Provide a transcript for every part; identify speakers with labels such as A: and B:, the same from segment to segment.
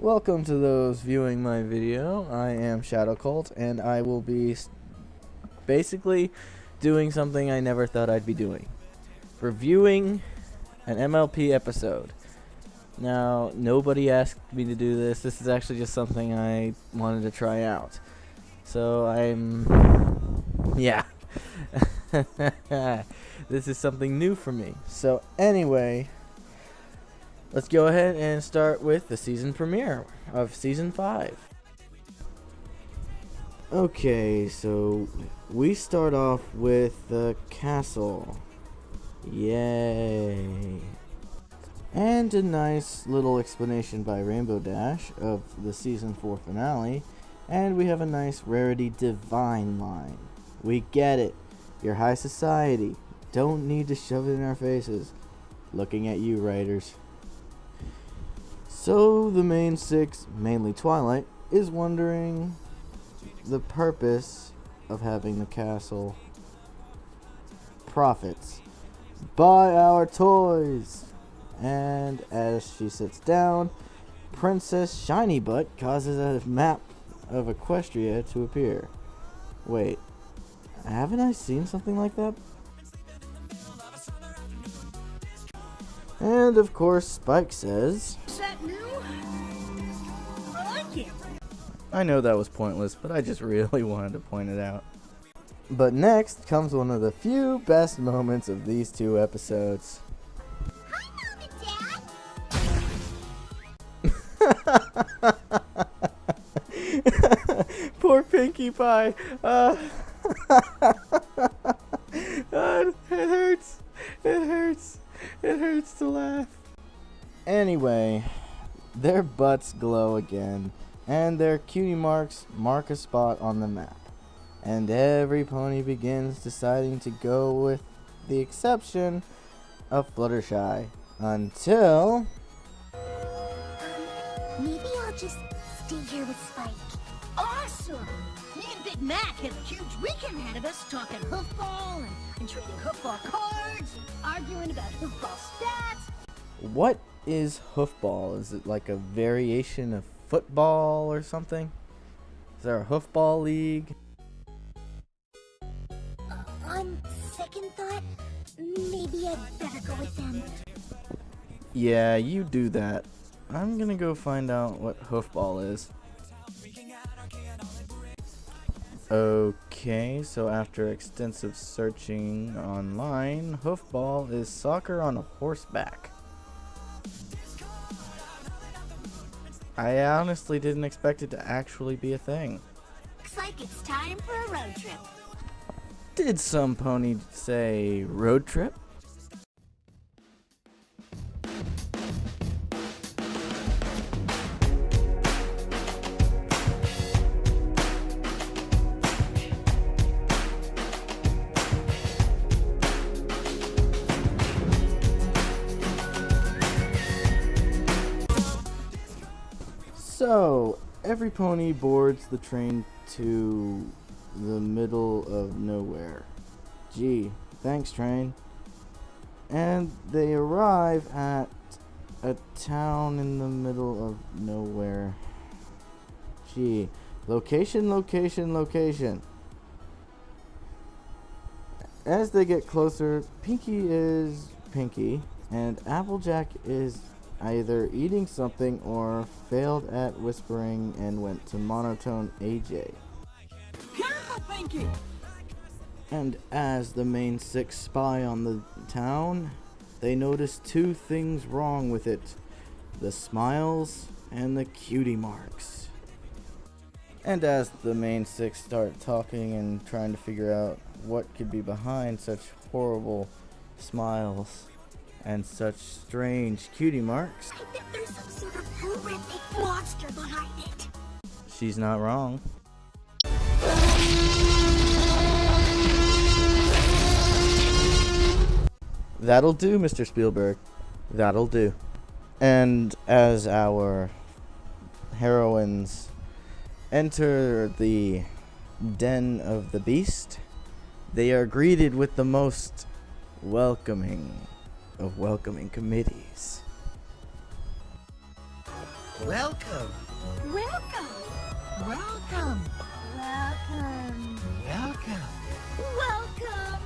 A: Welcome to those viewing my video. I am Colt, and I will be basically doing something I never thought I'd be doing. Reviewing an MLP episode. Now, nobody asked me to do this. This is actually just something I wanted to try out. So yeah. This is something new for me. So anyway, let's go ahead and start with the season premiere of Season 5. Okay, so we start off with the castle. Yay. And a nice little explanation by Rainbow Dash of the Season 4 finale. And we have a nice Rarity Divine line. We get it. You're high society. Don't need to shove it in our faces. Looking at you, writers. So the main six, mainly Twilight, is wondering the purpose of having the castle. Profits. Buy our toys. And as she sits down, Princess Shiny Butt causes a map of Equestria to appear. Wait, haven't I seen something like that? And of course, Spike says,
B: "Is that new? I like it."
A: I know that was pointless, but I just really wanted to point it out. But next comes one of the few best moments of these two episodes.
B: Hi, Mom and Dad.
A: Poor Pinkie Pie. It hurts. It hurts. It hurts to laugh. Anyway, their butts glow again, and their cutie marks mark a spot on the map. And every pony begins deciding to go with the exception of Fluttershy. Until...
B: Maybe I'll just stay here with Spike. Awesome! Me and Big Mac have a huge weekend ahead of us talking hoofball and trading hoofball cards, arguing about hoofball stats.
A: What is hoofball? Is it like a variation of football or something? Is there a hoofball league?
B: On second thought, maybe I'd better go with them.
A: Yeah, you do that. I'm gonna go find out what hoofball is. Okay, so after extensive searching online, hoofball is soccer on horseback. I honestly didn't expect it to actually be a thing.
B: Looks like it's time for a road trip.
A: Did some pony say road trip? So, every pony boards the train to the middle of nowhere. Gee, thanks, train. And they arrive at a town in the middle of nowhere. Gee, location, location, location. As they get closer, Pinkie is Pinkie, and Applejack is either eating something or failed at whispering and went to monotone AJ.
B: Careful, Pinkie!
A: And as the main six spy on the town, they notice two things wrong with it: the smiles and the cutie marks. And as the main six start talking and trying to figure out what could be behind such horrible smiles and such strange cutie marks,
B: I bet there's some sort of horrific monster behind it.
A: she's not wrong. That'll do, Mr. Spielberg. That'll do. And as our heroines enter the den of the beast, they are greeted with the most welcoming of welcoming committees.
C: Welcome.
B: Welcome.
C: Welcome.
B: Welcome.
C: Welcome.
B: Welcome.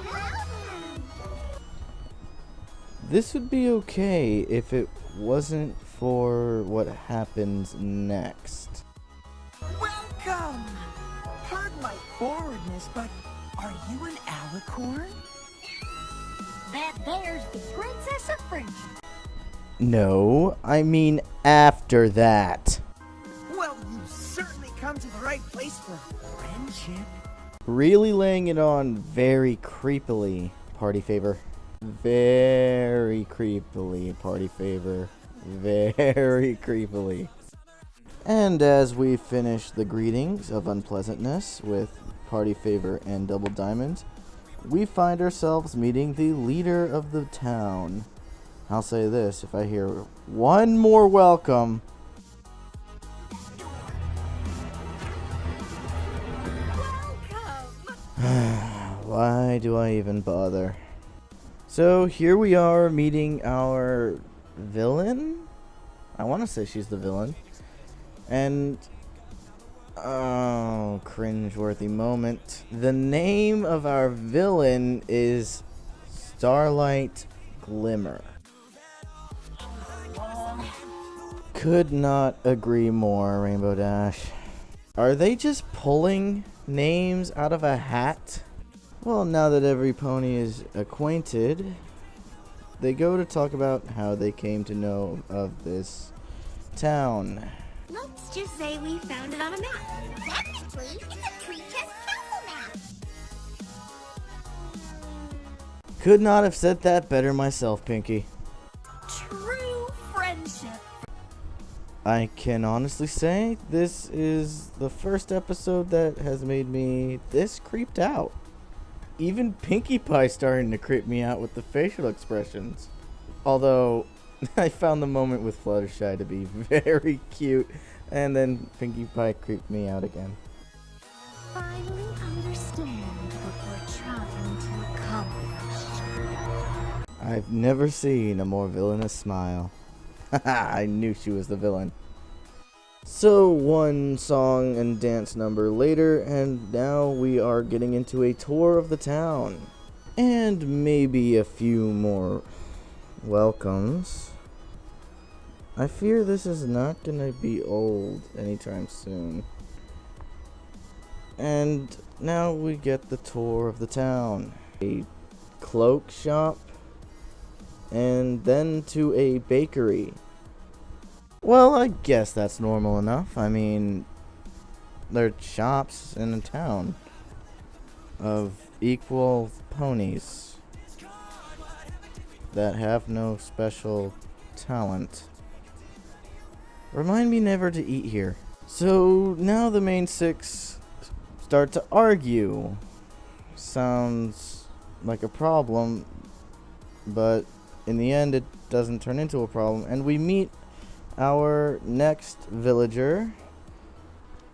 B: Welcome.
A: This would be okay if it wasn't for what happens next.
C: Welcome. Pardon my forwardness, but are you an alicorn?
B: That there's the Princess of Friendship.
A: No, I mean after that.
C: Well, you've certainly come to the right place for friendship.
A: Really laying it on very creepily, party favor. Very creepily, party favor. Very creepily. And as we finish the greetings of unpleasantness with party favor and double diamond, we find ourselves meeting the leader of the town. I'll say this, if I hear one more welcome, why do I even bother? So here we are meeting our villain? I want to say she's the villain. And, oh, cringeworthy moment. The name of our villain is Starlight Glimmer. Could not agree more, Rainbow Dash. Are they just pulling names out of a hat? Well, now that every pony is acquainted, they go to talk about how they came to know of this town.
B: Let's just say we found it on a map. Technically, it's a tree chest castle map.
A: Could not have said that better myself, Pinky.
B: True friendship.
A: I can honestly say this is the first episode that has made me this creeped out. Even Pinkie Pie starting to creep me out with the facial expressions. Although, I found the moment with Fluttershy to be very cute, and then Pinkie Pie creeped me out again.
B: Finally understand what we're trying to accomplish.
A: I've never seen a more villainous smile. Haha, I knew she was the villain. So, one song and dance number later, and now we are getting into a tour of the town. And maybe a few more welcomes. I fear this is not gonna be old anytime soon. And now we get the tour of the town. A cloak shop, and then to a bakery. Well, I guess that's normal enough. I mean, they're shops in a town of equal ponies that have no special talent. Remind me never to eat here. So now the main six start to argue. Sounds like a problem, but in the end it doesn't turn into a problem, and we meet our next villager,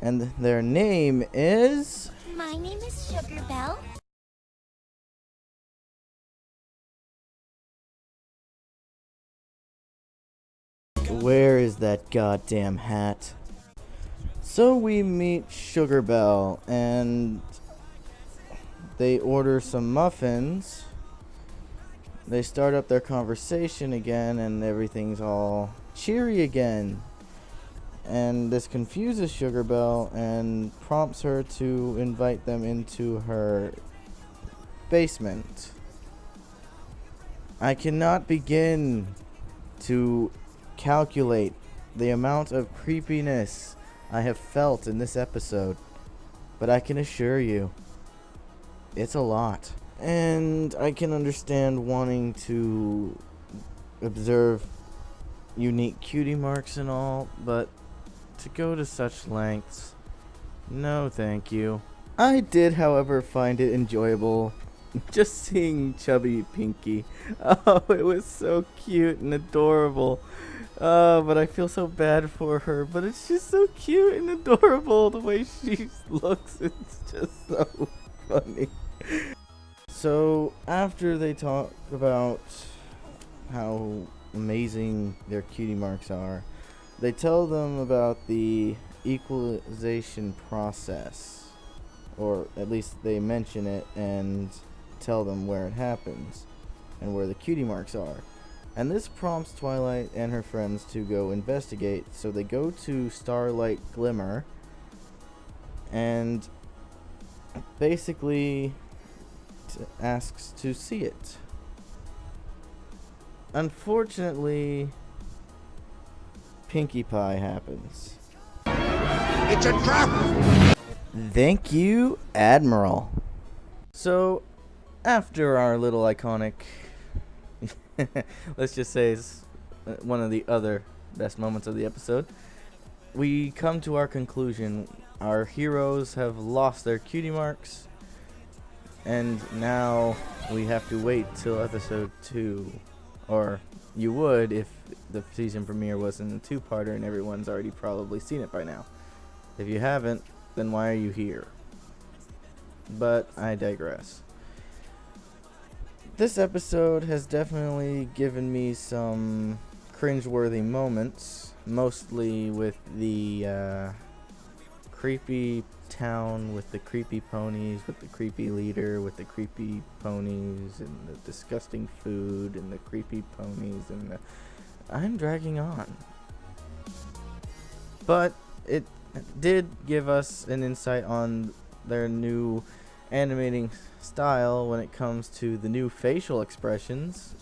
A: and their name is...
B: My name is Sugar Belle.
A: Where is that goddamn hat? So we meet Sugar Belle, and they order some muffins. They start up their conversation again, and everything's all cheery again. And this confuses Sugar Belle and prompts her to invite them into her basement. I cannot begin to calculate the amount of creepiness I have felt in this episode, but I can assure you, it's a lot. And I can understand wanting to observe unique cutie marks and all, but to go to such lengths, no thank you. I did, however, find it enjoyable just seeing chubby Pinky. Oh, it was so cute and adorable. But I feel so bad for her, but it's just so cute and adorable the way she looks. It's just so funny. So after they talk about how amazing their cutie marks are, They tell them about the equalization process, or at least they mention it and tell them where it happens and where the cutie marks are. And this prompts Twilight and her friends to go investigate, so they go to Starlight Glimmer and basically asks to see it. Unfortunately, Pinkie Pie happens.
D: It's a trap!
A: Thank you, Admiral. So, after our little iconic, let's just say it's one of the other best moments of the episode, we come to our conclusion. Our heroes have lost their cutie marks, and now we have to wait till episode 2. Or you would if the season premiere wasn't a 2-parter and everyone's already probably seen it by now. If you haven't, then why are you here? But I digress. This episode has definitely given me some cringeworthy moments, mostly with the creepy town with the creepy ponies, with the creepy leader, with the creepy ponies, and the disgusting food, and the creepy ponies, and the... I'm dragging on. But it did give us an insight on their new animating style when it comes to the new facial expressions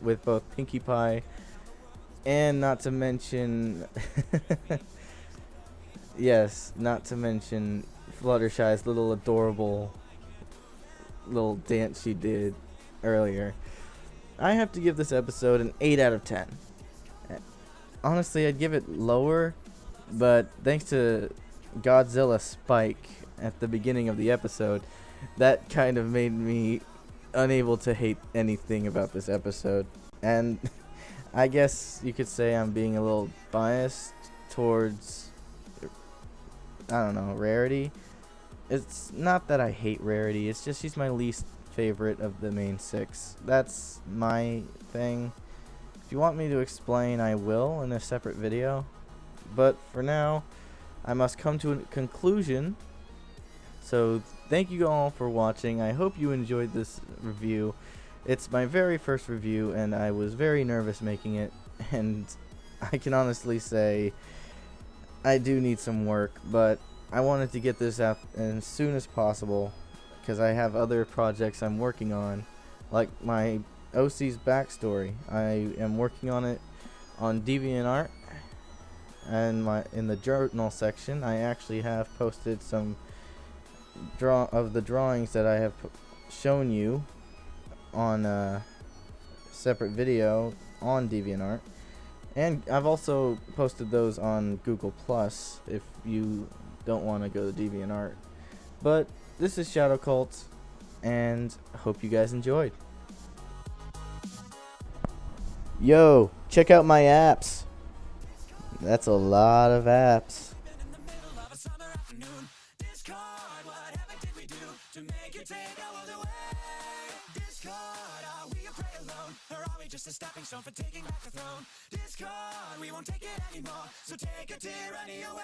A: with both Pinkie Pie and not to mention yes, not to mention Fluttershy's little adorable little dance she did earlier. I have to give this episode an 8 out of 10. Honestly, I'd give it lower, but thanks to Godzilla Spike at the beginning of the episode, that kind of made me unable to hate anything about this episode. And I guess you could say I'm being a little biased towards, I don't know, Rarity. It's not that I hate Rarity, it's just she's my least favorite of the main 6. That's my thing. If you want me to explain, I will in a separate video. But for now, I must come to a conclusion. So thank you all for watching. I hope you enjoyed this review. It's my very first review, and I was very nervous making it. And I can honestly say I do need some work, but I wanted to get this out as soon as possible because I have other projects I'm working on, like my OC's backstory. I am working on it on DeviantArt, and in the journal section I actually have posted some of the drawings that I have shown you on a separate video on DeviantArt, and I've also posted those on Google Plus if you don't want to go to DeviantArt. But this is Shadow Colt, and I hope you guys enjoyed. Yo, check out my apps. That's a lot of apps. Just a stepping stone for taking back the throne. Discord, we won't take it anymore. So take a tyranny away.